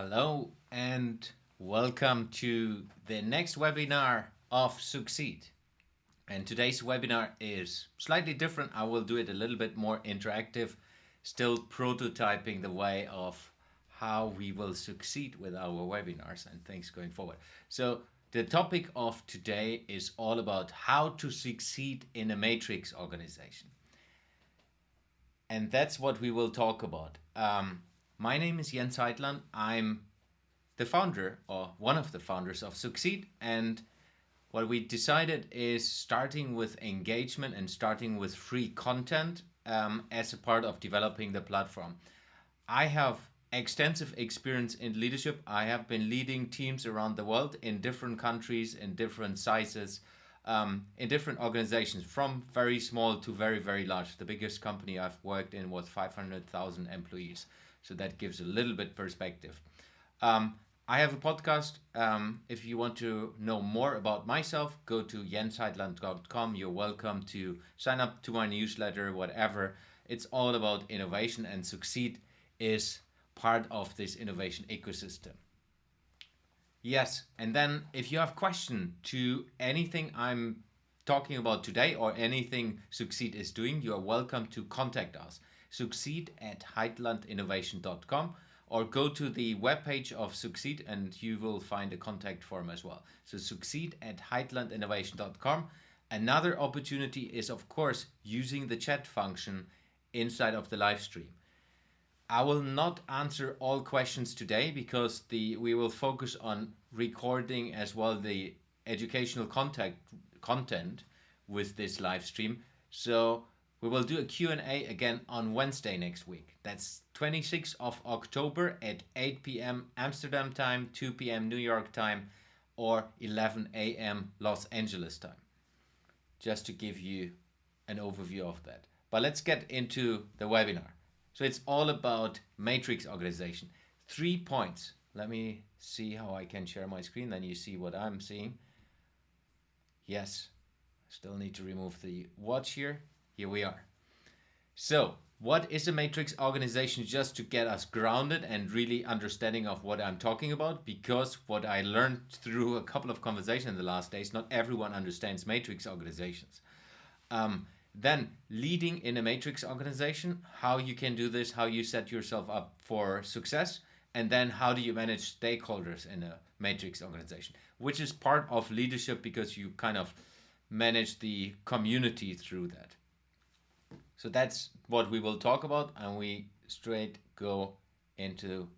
Hello and welcome to the next webinar of Succeed. And today's webinar is slightly different. I will do it a little bit more interactive, still prototyping the way of how we will succeed with our webinars and things going forward. So the topic of today is all about how to succeed in a matrix organization. And that's what we will talk about. My name is Jens Heitland. I'm the founder or one of the founders of Succeed. And what we decided is starting with engagement and starting with free content as a part of developing the platform. I have extensive experience in leadership. I have been leading teams around the world in different countries, in different sizes, in different organizations, from very small to very, very large. The biggest company I've worked in was 500,000 employees. So that gives a little bit perspective. I have a podcast. If you want to know more about myself, go to jensheitland.com. You're welcome to sign up to my newsletter, whatever. It's all about innovation, and Succeed is part of this innovation ecosystem. Yes, and then if you have question to anything I'm talking about today or anything Succeed is doing, you are welcome to contact us. Succeed@heitlandinnovation.com, or go to the webpage of Succeed and you will find a contact form as well. So succeed@heitlandinnovation.com. Another opportunity is, of course, using the chat function inside of the live stream. I will not answer all questions today because we will focus on recording as well the educational content with this live stream. So we will do a Q&A again on Wednesday next week. That's 26th of October at 8 p.m. Amsterdam time, 2 p.m. New York time, or 11 a.m. Los Angeles time. Just to give you an overview of that. But let's get into the webinar. So it's all about matrix organization. 3 points. Let me see how I can share my screen, then you see what I'm seeing. Yes, still need to remove the watch here. Here we are. So what is a matrix organization, just to get us grounded and really understanding of what I'm talking about? Because what I learned through a couple of conversations in the last days, not everyone understands matrix organizations. Then leading in a matrix organization, how you can do this, how you set yourself up for success, and then how do you manage stakeholders in a matrix organization, which is part of leadership because you kind of manage the community through that. So that's what we will talk about, and we straight go into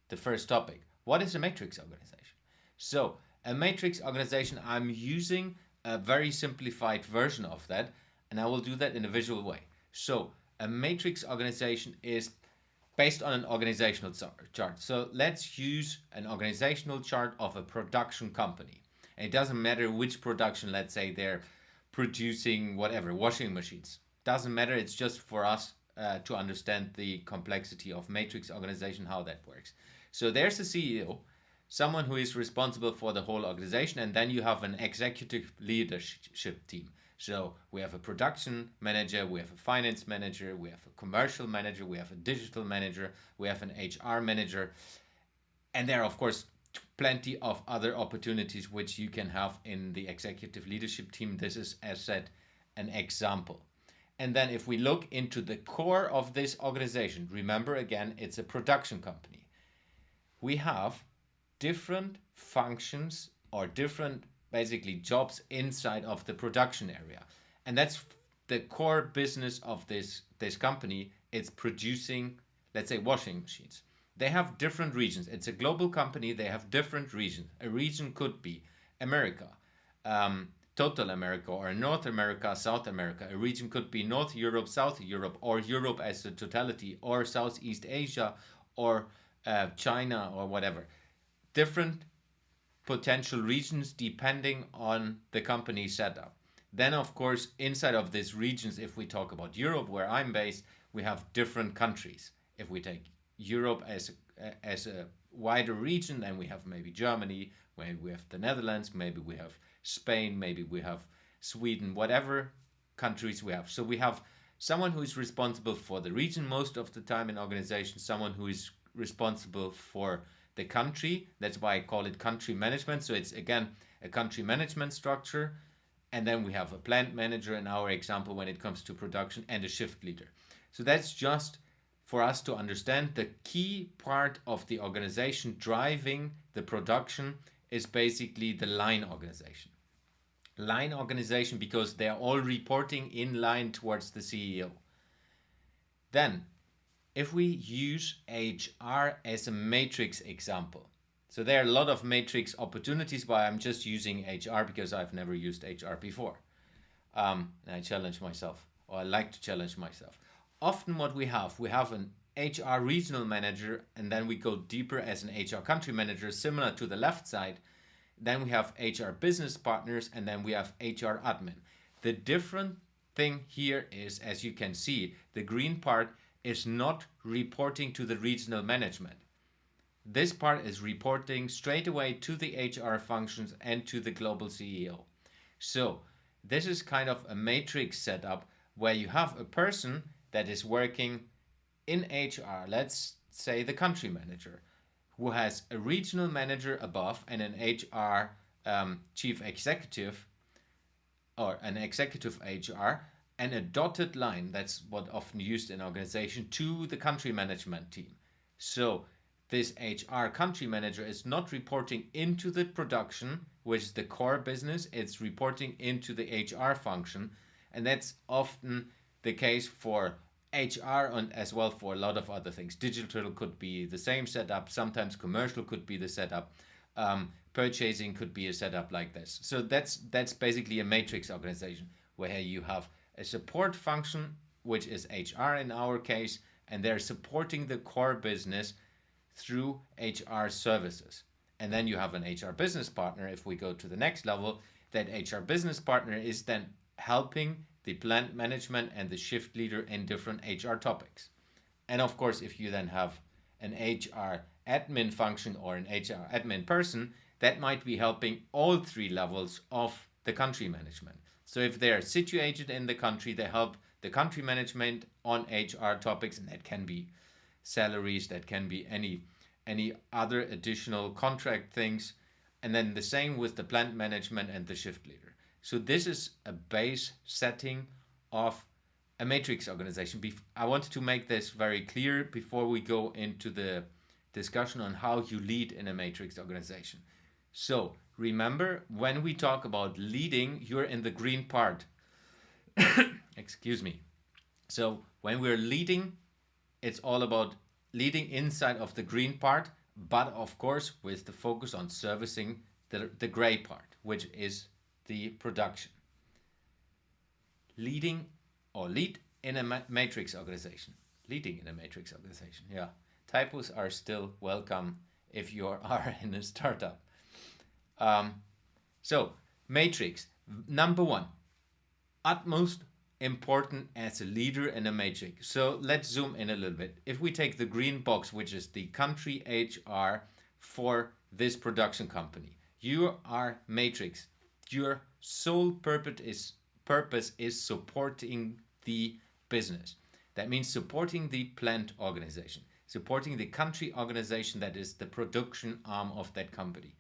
the first topic. What is a matrix organization? So a matrix organization, I'm using a very simplified version of that, and I will do that in a visual way. So a matrix organization is based on an organizational chart. So let's use an organizational chart of a production company. And it doesn't matter which production, let's say they're producing whatever, washing machines. Doesn't matter, it's just for us to understand the complexity of matrix organization, how that works. So there's a CEO, someone who is responsible for the whole organization, and then you have an executive leadership team. So we have a production manager, we have a finance manager, we have a commercial manager, we have a digital manager, we have an HR manager. And there are, of course, plenty of other opportunities which you can have in the executive leadership team. This is, as said, an example. And then if we look into the core of this organization, remember again, it's a production company. We have different functions or different basically jobs inside of the production area. And that's the core business of this company. It's producing, let's say, washing machines. They have different regions. It's a global company. They have different regions. A region could be America, total America, or North America, South America. A region could be North Europe, South Europe, or Europe as a totality, or Southeast Asia, or China, or whatever. Different potential regions depending on the company setup. Then, of course, inside of these regions, if we talk about Europe, where I'm based, we have different countries. If we take Europe as a wider region, then we have maybe Germany, maybe we have the Netherlands, maybe we have Spain, maybe we have Sweden, whatever countries we have. So we have someone who is responsible for the region most of the time in organizations, someone who is responsible for the country. That's why I call it country management. So it's again a country management structure. And then we have a plant manager in our example when it comes to production, and a shift leader. So that's just for us to understand the key part of the organization driving the production is basically the line organization. Line organization because they're all reporting in line towards the CEO. Then, if we use HR as a matrix example, so there are a lot of matrix opportunities, but I'm just using HR because I've never used HR before. And I challenge myself, or I like to challenge myself. Often what we have an HR regional manager, and then we go deeper as an HR country manager, similar to the left side. Then we have HR business partners, and then we have HR admin. The different thing here is, as you can see, the green part is not reporting to the regional management. This part is reporting straight away to the HR functions and to the global CEO. So this is kind of a matrix setup where you have a person that is working in HR, let's say the country manager, who has a regional manager above and an HR chief executive or an executive HR, and a dotted line, that's what often used in organization, to the country management team. So this HR country manager is not reporting into the production, which is the core business, it's reporting into the HR function. And that's often the case for HR and as well for a lot of other things. Digital could be the same setup, sometimes commercial could be the setup, purchasing could be a setup like this. So that's basically a matrix organization where you have a support function, which is HR in our case, and they're supporting the core business through HR services. And then you have an HR business partner. If we go to the next level, that HR business partner is then helping the plant management and the shift leader in different HR topics. And of course, if you then have an HR admin function or an HR admin person, that might be helping all three levels of the country management. So if they're situated in the country, they help the country management on HR topics, and that can be salaries, that can be any other additional contract things. And then the same with the plant management and the shift leader. So this is a base setting of a matrix organization. I wanted to make this very clear before we go into the discussion on how you lead in a matrix organization. So remember, when we talk about leading, you're in the green part. Excuse me. So when we're leading, it's all about leading inside of the green part, but of course with the focus on servicing the gray part, which is the production. Leading or lead in a matrix organization. Leading in a matrix organization, yeah. Typos are still welcome if you are in a startup. So, matrix, number one, utmost important as a leader in a matrix. So let's zoom in a little bit. If we take the green box, which is the country HR for this production company, you are matrix. Your sole purpose is supporting the business. That means supporting the plant organization, supporting the country organization that is the production arm of that company.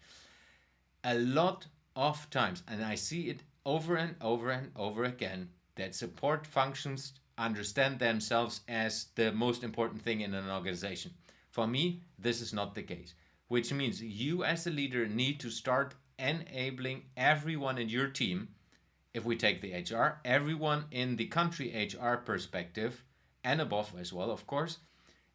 A lot of times, and I see it over and over and over again, that support functions understand themselves as the most important thing in an organization. For me, this is not the case, which means you as a leader need to start enabling everyone in your team. If we take the HR, everyone in the country HR perspective, and above as well, of course,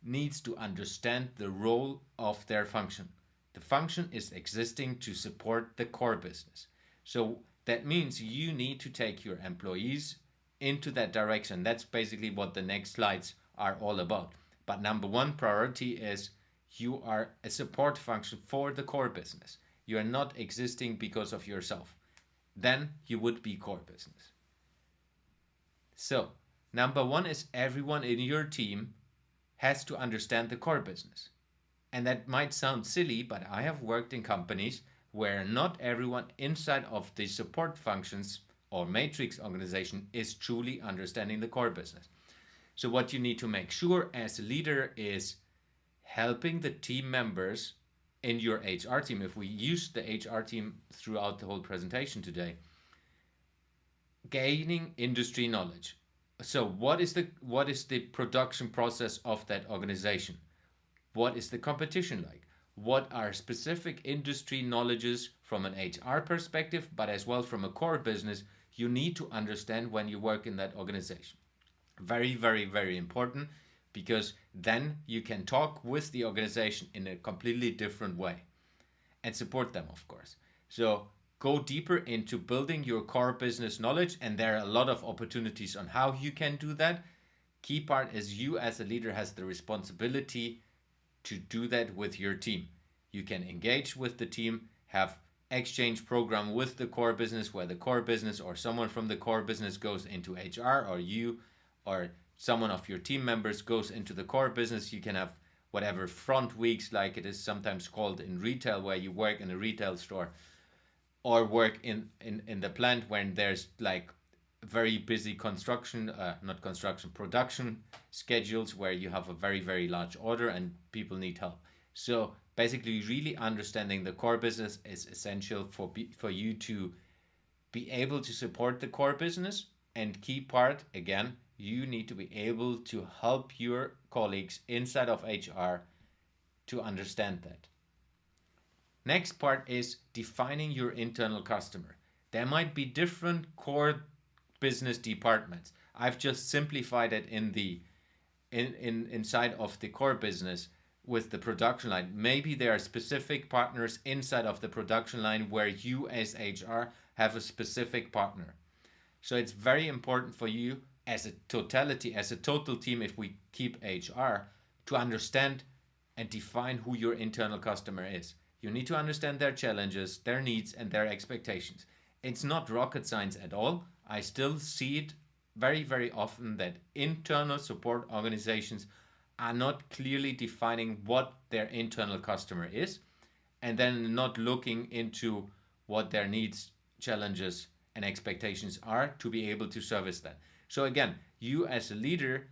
needs to understand the role of their function. The function is existing to support the core business. So that means you need to take your employees into that direction. That's basically what the next slides are all about. But number one priority is you are a support function for the core business. You are not existing because of yourself. Then you would be core business. So number one is everyone in your team has to understand the core business. And that might sound silly, but I have worked in companies where not everyone inside of the support functions or matrix organization is truly understanding the core business. So what you need to make sure as a leader is helping the team members in your HR team, if we use the HR team throughout the whole presentation today, gaining industry knowledge. So what is the production process of that organization? What is the competition like? What are specific industry knowledges from an HR perspective, but as well from a core business you need to understand when you work in that organization? Very, very, very important, because then you can talk with the organization in a completely different way and support them, of course. So go deeper into building your core business knowledge, and there are a lot of opportunities on how you can do that. Key part is you as a leader has the responsibility to do that with your team. You can engage with the team, have exchange program with the core business, where the core business or someone from the core business goes into HR, or you or someone of your team members goes into the core business. You can have whatever front weeks, like it is sometimes called in retail, where you work in a retail store or work in the plant when there's like very busy production schedules, where you have a very, very large order and people need help. So basically really understanding the core business is essential for you to be able to support the core business. And key part, again, you need to be able to help your colleagues inside of HR to understand that. Next part is defining your internal customer. There might be different core business departments. I've just simplified it inside of the core business with the production line. Maybe there are specific partners inside of the production line where you as HR have a specific partner. So it's very important for you as a totality, as a total team, if we keep HR, to understand and define who your internal customer is. You need to understand their challenges, their needs, and their expectations. It's not rocket science at all. I still see it very, very often that internal support organizations are not clearly defining what their internal customer is, and then not looking into what their needs, challenges, and expectations are to be able to service that. So again, you as a leader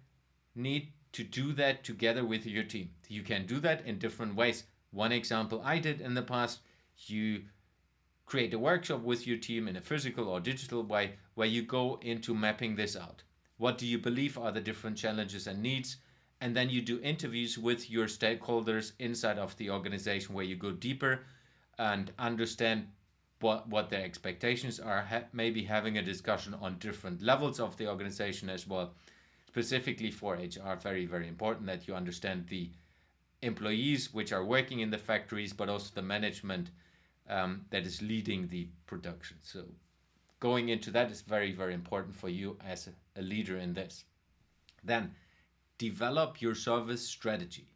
need to do that together with your team. You can do that in different ways. One example I did in the past, you create a workshop with your team in a physical or digital way where you go into mapping this out. What do you believe are the different challenges and needs? And then you do interviews with your stakeholders inside of the organization where you go deeper and understand what their expectations are, maybe having a discussion on different levels of the organization as well. Specifically for HR, very, very important that you understand the employees which are working in the factories, but also the management that is leading the production. So going into that is very, very important for you as a leader in this. Then develop your service strategy.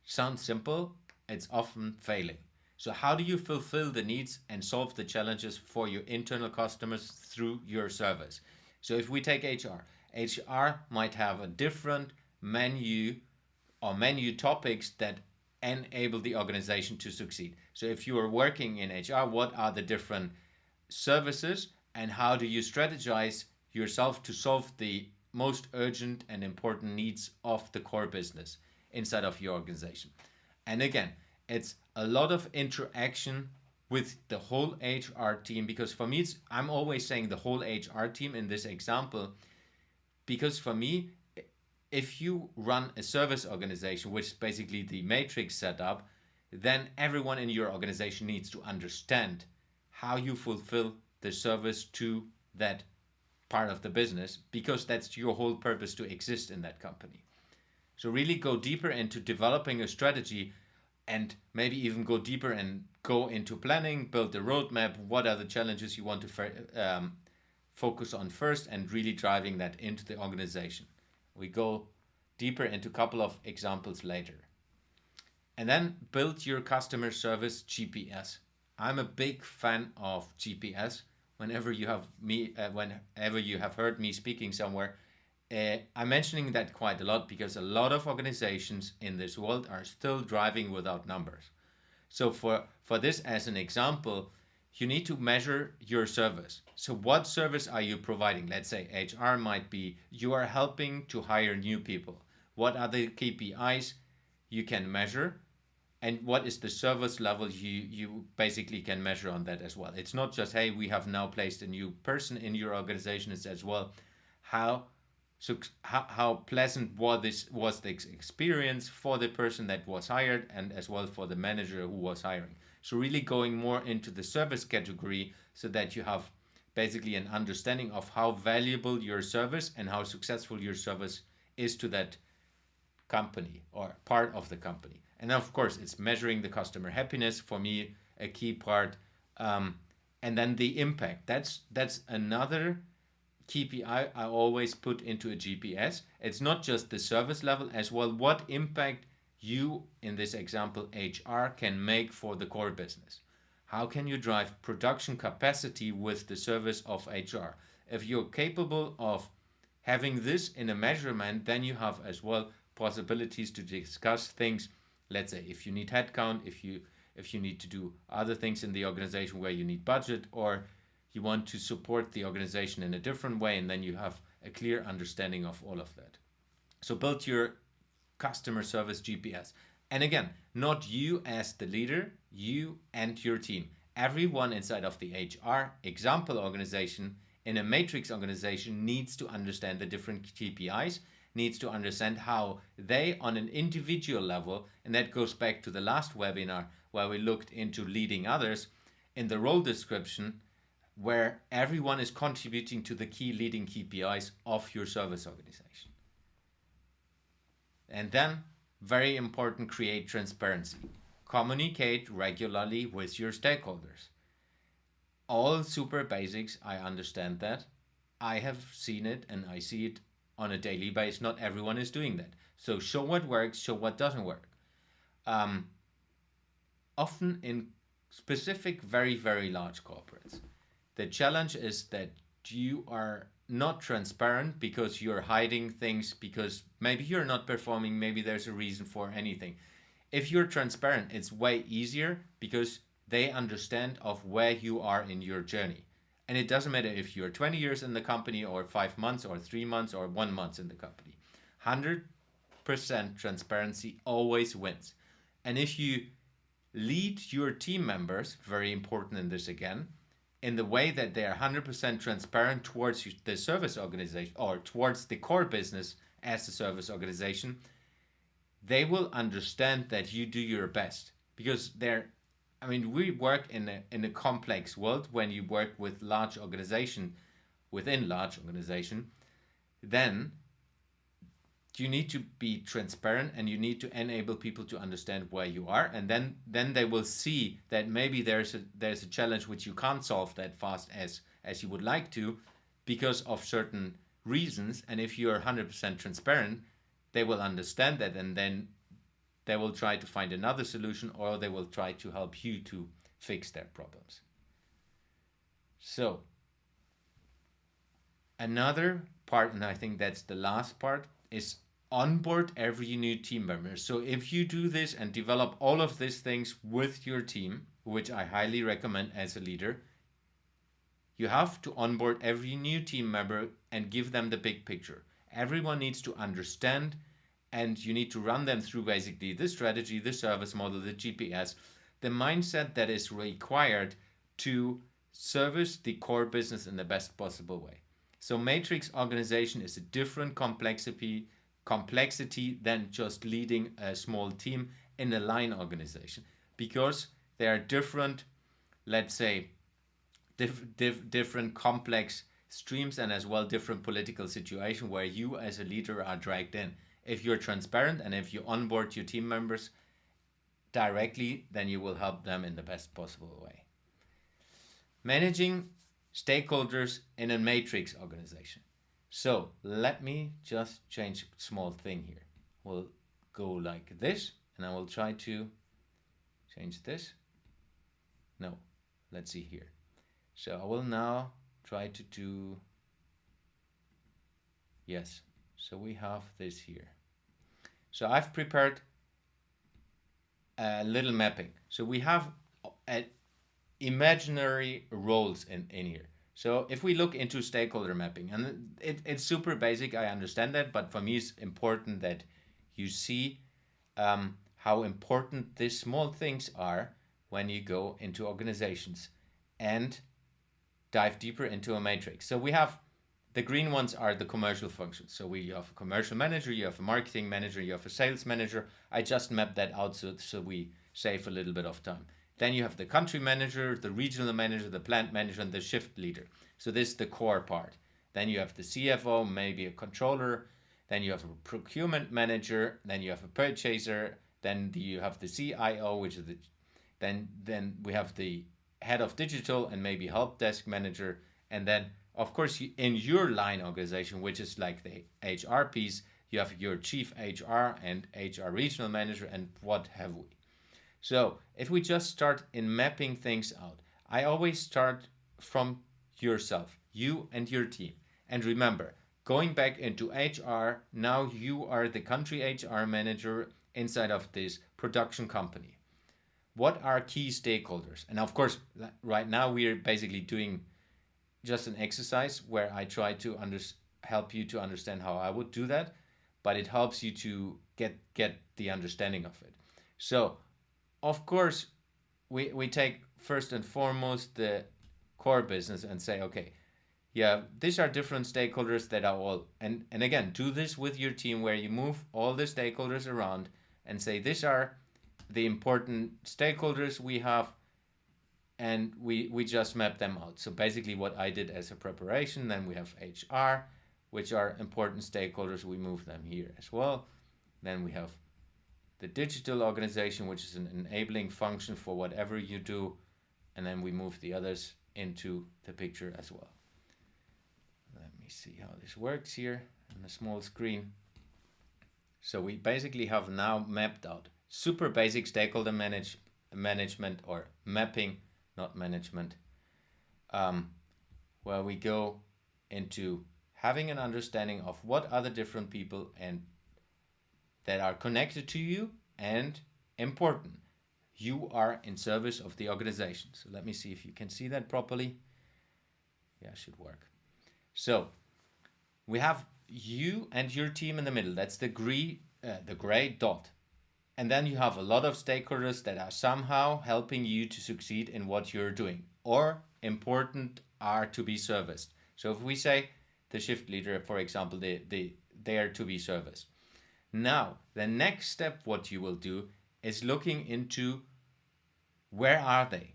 Sounds simple, it's often failing. So how do you fulfill the needs and solve the challenges for your internal customers through your service? So if we take HR might have a different menu or menu topics that enable the organization to succeed. So if you are working in HR, what are the different services and how do you strategize yourself to solve the most urgent and important needs of the core business inside of your organization? And again, it's a lot of interaction with the whole HR team, because for me, I'm always saying the whole HR team in this example, because for me, if you run a service organization, which is basically the matrix setup, then everyone in your organization needs to understand how you fulfill the service to that part of the business, because that's your whole purpose to exist in that company. So really go deeper into developing a strategy, and maybe even go deeper and go into planning, build the roadmap, what are the challenges you want to focus on first, and really driving that into the organization. We go deeper into a couple of examples later. And then build your customer service GPS. I'm a big fan of GPS. Whenever you have heard me speaking somewhere, I'm mentioning that quite a lot because a lot of organizations in this world are still driving without numbers. So for this as an example, you need to measure your service. So what service are you providing? Let's say HR might be you are helping to hire new people. What are the KPIs you can measure and what is the service level you basically can measure on that as well. It's not just, hey, we have now placed a new person in your organization. It's as well how how pleasant was the experience for the person that was hired, and as well for the manager who was hiring. So really going more into the service category, so that you have basically an understanding of how valuable your service and how successful your service is to that company or part of the company. And of course, it's measuring the customer happiness, for me a key part. And then the impact. That's another KPI I always put into a GPS. It's not just the service level, as well what impact you, in this example HR, can make for the core business. How can you drive production capacity with the service of HR? If you're capable of having this in a measurement, then you have as well possibilities to discuss things. Let's say if you need headcount, if you need to do other things in the organization where you need budget, or you want to support the organization in a different way, and then you have a clear understanding of all of that. So build your customer service GPS. And again, not you as the leader, you and your team. Everyone inside of the HR example organization, in a matrix organization, needs to understand the different KPIs, needs to understand how they, on an individual level, and that goes back to the last webinar where we looked into leading others, in the role description, where everyone is contributing to the key leading KPIs of your service organization. And then, very important, create transparency. Communicate regularly with your stakeholders. All super basics, I understand that. I have seen it and I see it on a daily basis. Not everyone is doing that. So show what works, show what doesn't work. Often in specific, very, very large corporates, the challenge is that you are not transparent because you're hiding things, because maybe you're not performing, maybe there's a reason for anything. If you're transparent, it's way easier because they understand of where you are in your journey. And it doesn't matter if you're 20 years in the company or 5 months or 3 months or 1 month in the company. 100% transparency always wins. And if you lead your team members, very important in this again, in the way that they are 100% transparent towards the service organization or towards the core business as a service organization, they will understand that you do your best. Because we work in a complex world. When you work with large organization, within large organization, then you need to be transparent and you need to enable people to understand where you are, and then they will see that maybe there's a challenge which you can't solve that fast as you would like to because of certain reasons. And if you're 100% transparent, they will understand that, and then they will try to find another solution, or they will try to help you to fix their problems. So another part, and I think that's the last part, is onboard every new team member. So if you do this and develop all of these things with your team, which I highly recommend as a leader, you have to onboard every new team member and give them the big picture. Everyone needs to understand, and you need to run them through basically the strategy, the service model, the GPS, the mindset that is required to service the core business in the best possible way. So matrix organization is a different complexity than just leading a small team in a line organization, because there are different, let's say, different complex streams, and as well different political situation where you as a leader are dragged in. If you're transparent and if you onboard your team members directly, then you will help them in the best possible way. Managing stakeholders in a matrix organization. So let me just change a small thing here. We'll go like this, and I will try to change this. No, let's see here. So I will now try to do, yes, so we have this here. So I've prepared a little mapping. So we have imaginary roles in here. So if we look into stakeholder mapping, and it's super basic, I understand that, but for me it's important that you see how important these small things are when you go into organizations and dive deeper into a matrix. So we have the green ones are the commercial functions. So we have a commercial manager, you have a marketing manager, you have a sales manager. I just mapped that out so we save a little bit of time. Then you have the country manager, the regional manager, the plant manager, and the shift leader. So this is the core part. Then you have the CFO, maybe a controller. Then you have a procurement manager. Then you have a purchaser. Then you have the CIO, which is the then we have the head of digital and maybe help desk manager. And then of course in your line organization, which is like the HR piece, you have your chief HR and HR regional manager and what have we. So if we just start in mapping things out, I always start from yourself, you and your team. And remember, going back into HR, now you are the country HR manager inside of this production company. What are key stakeholders? And of course, right now we are basically doing just an exercise where I try to help you to understand how I would do that, but it helps you to get the understanding of it. So of course, we take first and foremost the core business and say, okay, yeah, these are different stakeholders that are all, and again, do this with your team where you move all the stakeholders around and say, these are the important stakeholders we have, and we just map them out. So basically what I did as a preparation, then we have HR, which are important stakeholders, we move them here as well. Then we have the digital organization, which is an enabling function for whatever you do, and then we move the others into the picture as well. Let me see how this works here on a small screen. So we basically have now mapped out super basic stakeholder management or mapping, not management, where we go into having an understanding of what are the different people and that are connected to you and important. You are in service of the organization. So let me see if you can see that properly. Yeah, it should work. So we have you and your team in the middle. That's the gray dot. And then you have a lot of stakeholders that are somehow helping you to succeed in what you're doing or important are to be serviced. So if we say the shift leader, for example, they are to be serviced. Now, the next step, what you will do is looking into where are they?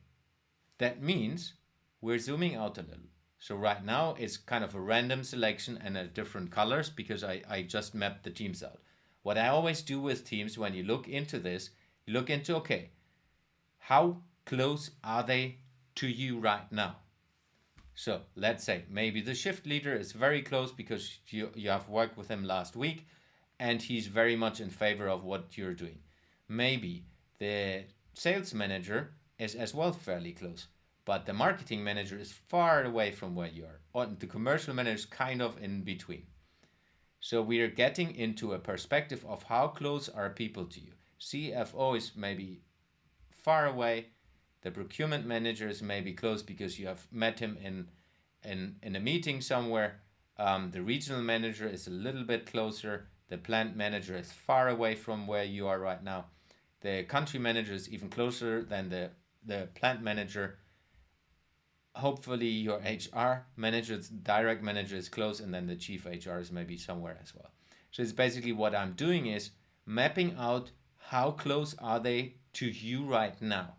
That means we're zooming out a little. So right now it's kind of a random selection and a different colors because I just mapped the teams out. What I always do with teams when you look into this, you look into, okay, how close are they to you right now? So let's say maybe the shift leader is very close because you have worked with him last week and he's very much in favor of what you're doing. Maybe the sales manager is as well fairly close, but the marketing manager is far away from where you are. Or the commercial manager is kind of in between. So we are getting into a perspective of how close are people to you. CFO is maybe far away. The procurement manager is maybe close because you have met him in a meeting somewhere. The regional manager is a little bit closer. The plant manager is far away from where you are right now. The country manager is even closer than the plant manager. Hopefully your HR manager, direct manager is close, and then the chief HR is maybe somewhere as well. So it's basically what I'm doing is mapping out how close are they to you right now.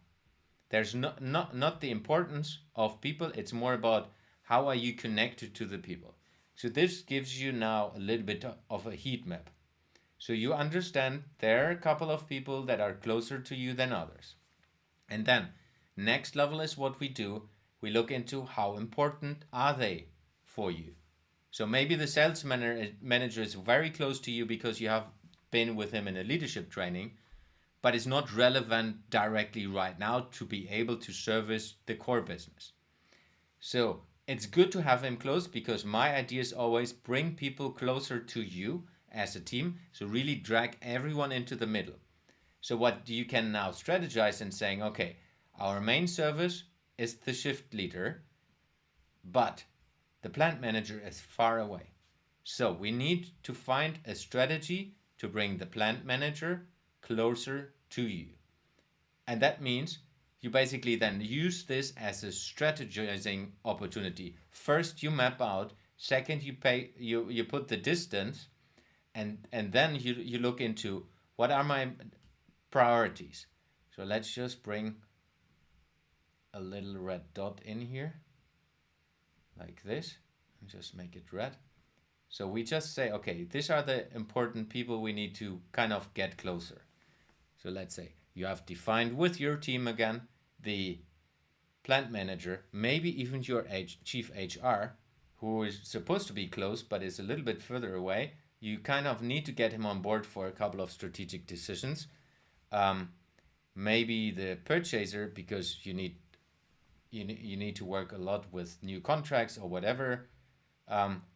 There's not the importance of people, it's more about how are you connected to the people. So this gives you now a little bit of a heat map. So you understand there are a couple of people that are closer to you than others. And then next level is what we do. We look into how important are they for you. So maybe the sales manager is very close to you because you have been with him in a leadership training, but it's not relevant directly right now to be able to service the core business. So it's good to have him close because my idea is always bring people closer to you as a team. So really drag everyone into the middle. So what you can now strategize and saying, okay, our main service is the shift leader, but the plant manager is far away. So we need to find a strategy to bring the plant manager closer to you. And that means you basically then use this as a strategizing opportunity. First, you map out. Second, you put the distance, and then you look into what are my priorities. So let's just bring a little red dot in here, like this, and just make it red. So we just say, okay, these are the important people we need to kind of get closer. So let's say you have defined with your team again the plant manager, maybe even your chief HR, who is supposed to be close but is a little bit further away. You kind of need to get him on board for a couple of strategic decisions. Maybe the purchaser, because you need to work a lot with new contracts or whatever,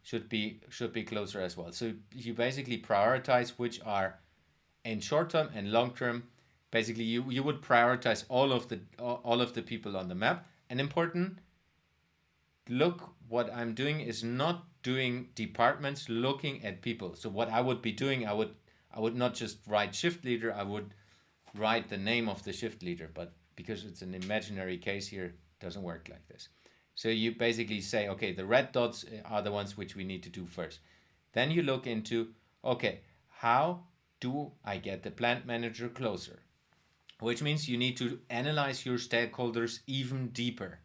should be closer as well. So you basically prioritize which are in short term and long term. Basically, you would prioritize all of the people on the map. And important, look, what I'm doing is not doing departments, looking at people. So what I would be doing, I would not just write shift leader, I would write the name of the shift leader, but because it's an imaginary case here, it doesn't work like this. So you basically say, okay, the red dots are the ones which we need to do first. Then you look into, okay, how do I get the plant manager closer? Which means you need to analyze your stakeholders even deeper.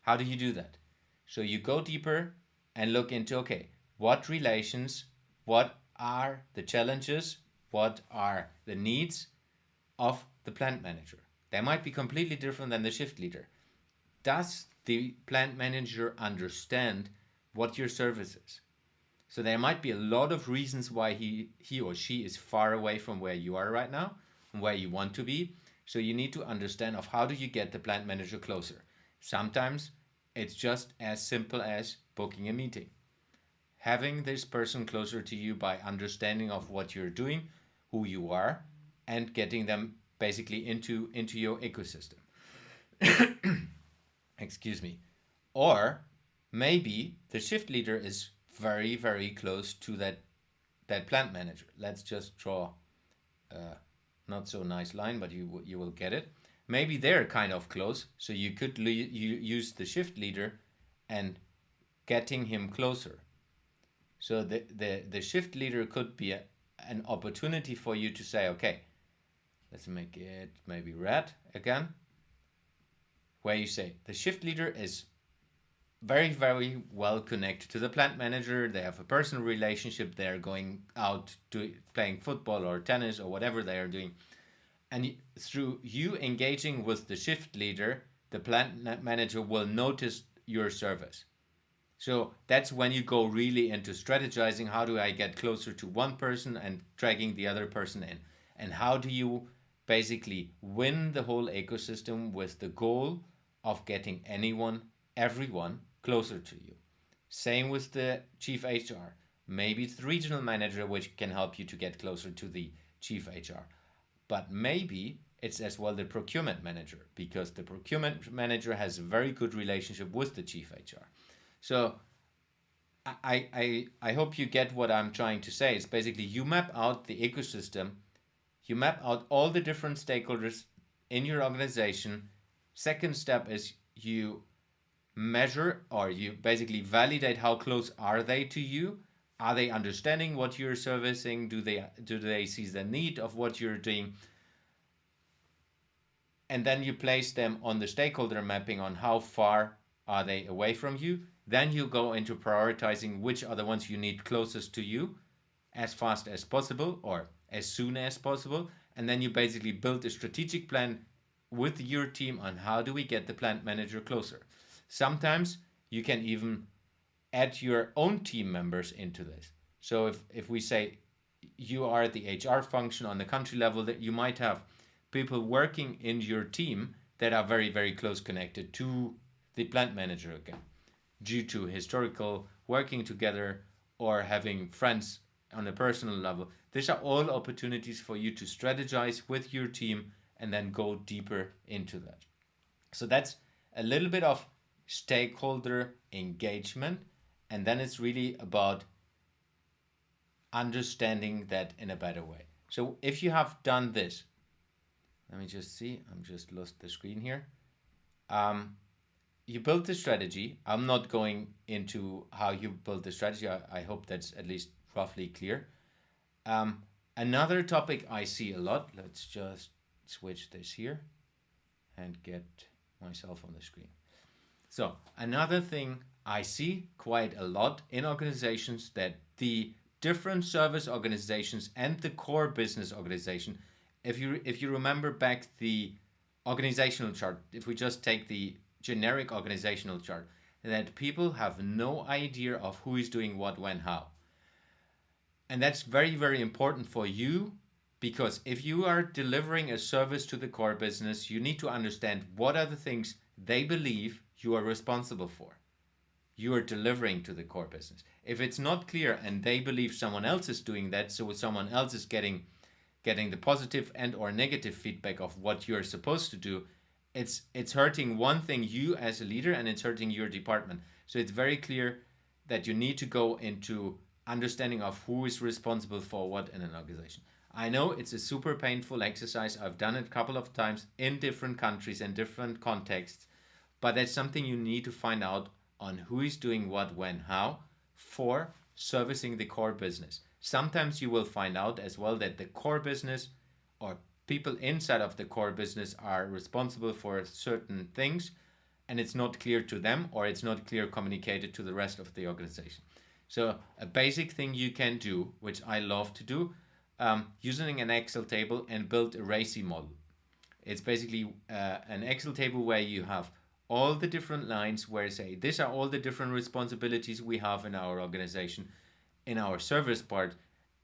How do you do that? So you go deeper and look into, okay, what relations, what are the challenges, what are the needs of the plant manager? They might be completely different than the shift leader. Does the plant manager understand what your service is? So there might be a lot of reasons why he or she is far away from where you are right now and where you want to be. So you need to understand of how do you get the plant manager closer. Sometimes it's just as simple as booking a meeting. Having this person closer to you by understanding of what you're doing, who you are, and getting them basically into your ecosystem. Excuse me. Or maybe the shift leader is very, very close to that plant manager. Let's just draw a not so nice line, but you will get it. Maybe they're kind of close, so you could use the shift leader and getting him closer. So the shift leader could be an opportunity for you to say, okay, let's make it maybe red again, where you say the shift leader is very, very well connected to the plant manager. They have a personal relationship. They're going out to playing football or tennis or whatever they are doing. And through you engaging with the shift leader, the plant manager will notice your service. So that's when you go really into strategizing. How do I get closer to one person and dragging the other person in? And how do you basically win the whole ecosystem with the goal of getting everyone closer to you? Same with the chief HR. Maybe it's the regional manager which can help you to get closer to the chief HR. But maybe it's as well the procurement manager, because the procurement manager has a very good relationship with the chief HR. So I hope you get what I'm trying to say. It's basically you map out the ecosystem, you map out all the different stakeholders in your organization. Second step is you measure, or you basically validate how close are they to you. Are they understanding what you're servicing? Do they see the need of what you're doing? And then you place them on the stakeholder mapping on how far are they away from you. Then you go into prioritizing which are the ones you need closest to you as fast as possible or as soon as possible. And then you basically build a strategic plan with your team on how do we get the plant manager closer. Sometimes you can even add your own team members into this. So if we say you are the HR function on the country level, that you might have people working in your team that are very, very close connected to the plant manager again, due to historical working together or having friends on a personal level. These are all opportunities for you to strategize with your team and then go deeper into that. So that's a little bit of stakeholder engagement. And then it's really about understanding that in a better way. So if you have done this, Let me just see. I'm just lost the screen here. You built the strategy. I'm not going into how you built the strategy. I hope that's at least roughly clear. Another topic I see a lot, let's just switch this here and get myself on the screen. So another thing I see quite a lot in organizations, that the different service organizations and the core business organization, if you remember back the organizational chart, if we just take the generic organizational chart, that people have no idea of who is doing what, when, how. And that's very, very important for you, because if you are delivering a service to the core business, you need to understand what are the things they believe you are responsible for. You are delivering to the core business. If it's not clear and they believe someone else is doing that, so someone else is getting the positive and or negative feedback of what you're supposed to do, it's hurting one thing, you as a leader, and it's hurting your department. So it's very clear that you need to go into understanding of who is responsible for what in an organization. I know it's a super painful exercise. I've done it a couple of times in different countries and different contexts, but that's something you need to find out on who is doing what, when, how for servicing the core business. Sometimes you will find out as well that the core business or people inside of the core business are responsible for certain things, and it's not clear to them, or it's not clear communicated to the rest of the organization. So a basic thing you can do, which I love to do, using an Excel table and build a RACI model. It's basically an Excel table where you have all the different lines where say, these are all the different responsibilities we have in our organization, in our service part,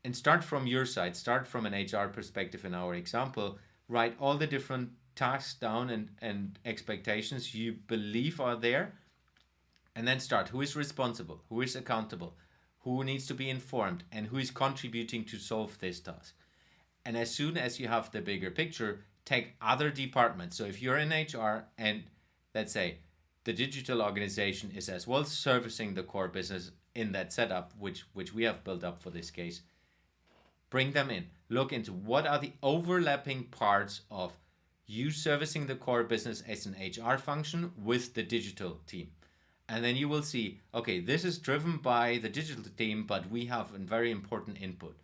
and start from your side, start from an HR perspective in our example, write all the different tasks down and expectations you believe are there, and then start who is responsible, who is accountable, who needs to be informed, and who is contributing to solve this task. And as soon as you have the bigger picture, take other departments. So if you're in HR and let's say the digital organization is as well servicing the core business in that setup, which we have built up for this case, bring them in. Look into what are the overlapping parts of you servicing the core business as an HR function with the digital team. And then you will see, okay, this is driven by the digital team, but we have a very important input.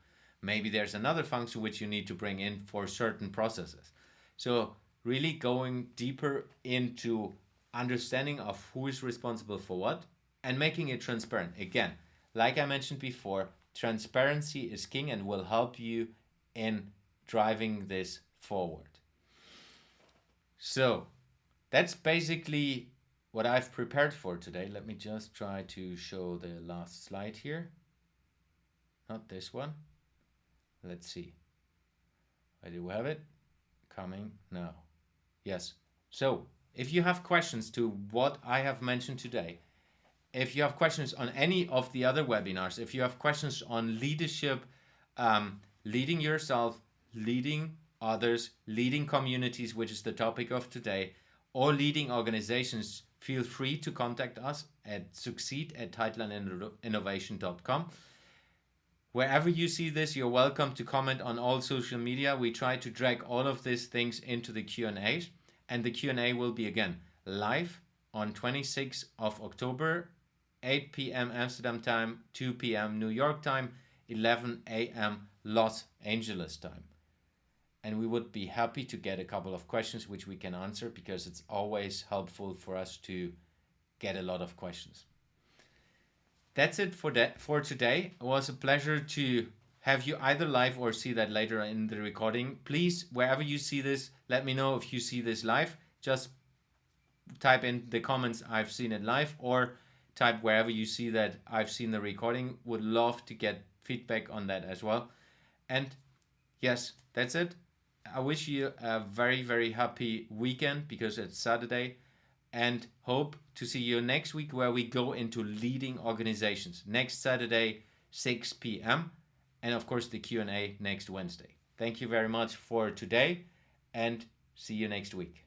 Maybe there's another function which you need to bring in for certain processes. So really going deeper into understanding of who is responsible for what and making it transparent. Again, like I mentioned before, transparency is king and will help you in driving this forward. So that's basically what I've prepared for today. Let me just try to show the last slide here. Not this one. Let's see. Where do we have it? Coming now. Yes. So if you have questions to what I have mentioned today, if you have questions on any of the other webinars, if you have questions on leadership, leading yourself, leading others, leading communities, which is the topic of today, or leading organizations, feel free to contact us at succeed@tightlineinnovation.com. Wherever you see this, you're welcome to comment on all social media. We try to drag all of these things into the Q&As, and the Q&A will be again live on 26th of October, 8 p.m. Amsterdam time, 2 p.m. New York time, 11 a.m. Los Angeles time. And we would be happy to get a couple of questions which we can answer, because it's always helpful for us to get a lot of questions. That's it for today. It was a pleasure to have you either live or see that later in the recording. Please, wherever you see this, let me know if you see this live. Just type in the comments, I've seen it live, or type wherever you see that I've seen the recording. Would love to get feedback on that as well. And yes, that's it. I wish you a very, very happy weekend, because it's Saturday, and hope to see you next week, where we go into leading organizations. Next Saturday, 6 p.m. and of course the Q&A next Wednesday. Thank you very much for today, and see you next week.